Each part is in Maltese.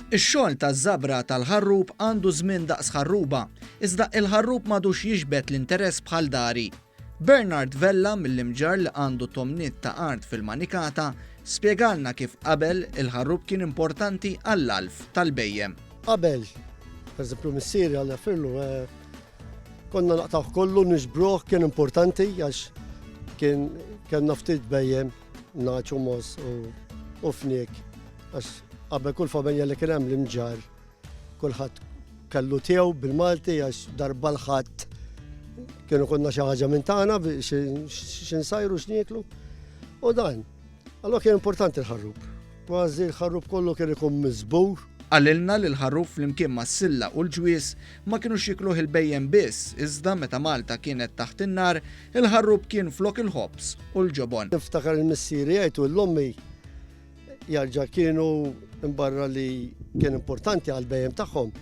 Ix-xogħol taż-żabra tal-ħarrub għandu żmien daqs ħarruba, iżda il-ħarrub m'għadux jiġbed l-interess bħal dari. Bernard Vella mill-imġar li għandu tomniet ta' art fil-Manikata spjegalna kif qabel il-ħarrub kien importanti għall-alf tal-bejjem. Qabel, pereżempju missieri għal firlu, konna naqtaw kollu niġbruh kien importanti għax kien ftit bejjem naċu mos u fniek għax qabel kull familja li kien hemm l-imġar kulħadd kellu tiegħu bil-Malti għax darba l-ħadd kienu konna xi ħaġa minn tagħna x'insajru x'nieklu. U dan, allura kien importanti l-ħarrub. Kważi l-ħarrub kollu kien ikun miżbur. Għalilna li l-ħarrub flimkien mas-silla u l-ġwies ma kienux jikluh il-bejjem biss, iżda meta Malta kienet taħt in-nar, il-ħarrub kien flok il-ħobs u l-ġobon. Niftakar il-missieri jgħidu l-ommi jarġa' kienu imbarra li kien importanti għal-bejjem tagħhom.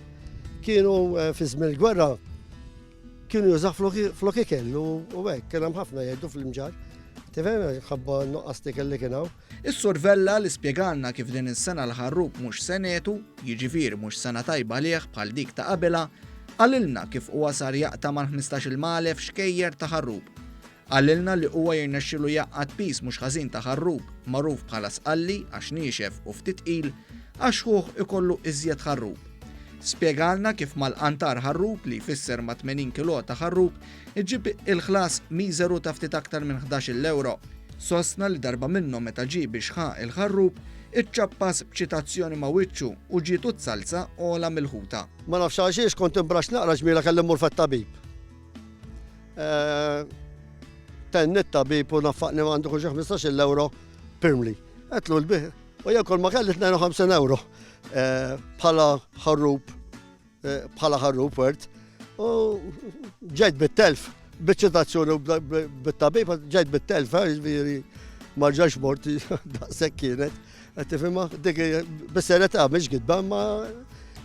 Kienu fi żmien il-gwerra kienu jużaw flok ikel u hekk kien hemm ħafna jgħidu fl-imġar. Tifhem ħabba nuqqas tikel li kien hawn. Is-Sur Vella li spjegalna kif din is-sena l-ħarrub mhux senetu, jiġifieri mhux sena tajba għalih bħal dik ta' qabelha, għalilna kif huwa sar jaqta' mal-15-il malef xkejjer ta' ħarrub. Għalilna li huwa jirnexxielu jaqqad pis mhux ħażin ta' ħarrub magħruf bħala sqalli għax niexef u ftit tqil għax ħuh ikollu iżjed ħarrub. Spjegalna kif mal-qantar ħarrub li jfisser ma' 80 kilo ta' ħarrub iġib il-ħlas miżeru ta' ftit aktar minn 11 euro. Sostna li darba minnhom meta ġie biex ħaq il-ħarrub iċċappas b'ċitazzjoni ma' wiċċu u ġietu t-salza ola mill-ħuta. Ma nafx għaxiex kont imbrax naqra ġmiela kelli mmur fat-tabib. Tenni t-tabib u naffaqni għandu xi 15 euro pirmli. Għetlu l-bih, u jekk ma kelli 52 euro bħala ħarrub wert u ġejt bit-telf b'ċitazzjoni u bit-tabib ġejt bit-telf ma rġax morti daqshekk kienet. Qed tifhimha dik bis-serjetà mhix gidba ma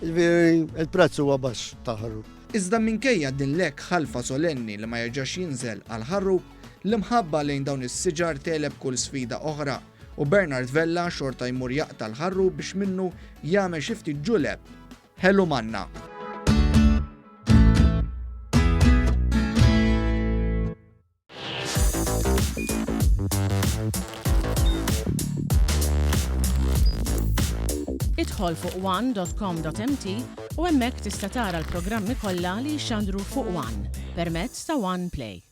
il-prezz huwa baxx ta' ħarrub. Iżda minkejja din lek ħalfa solenni li ma jerġax jinżel għal ħarrub, l-imħabba lejn dawn is-siġar teleb kull sfida oħra u Bernard Vella xorta jmur jaqta l-ħarrub biex minnu jagħmel xi ftit ġuleb. Ħelu manna. Idħol fuq one.com.mt u hemmhekk tista' tara l-programmi kollha li jxandru fuq One permezz ta' One Play.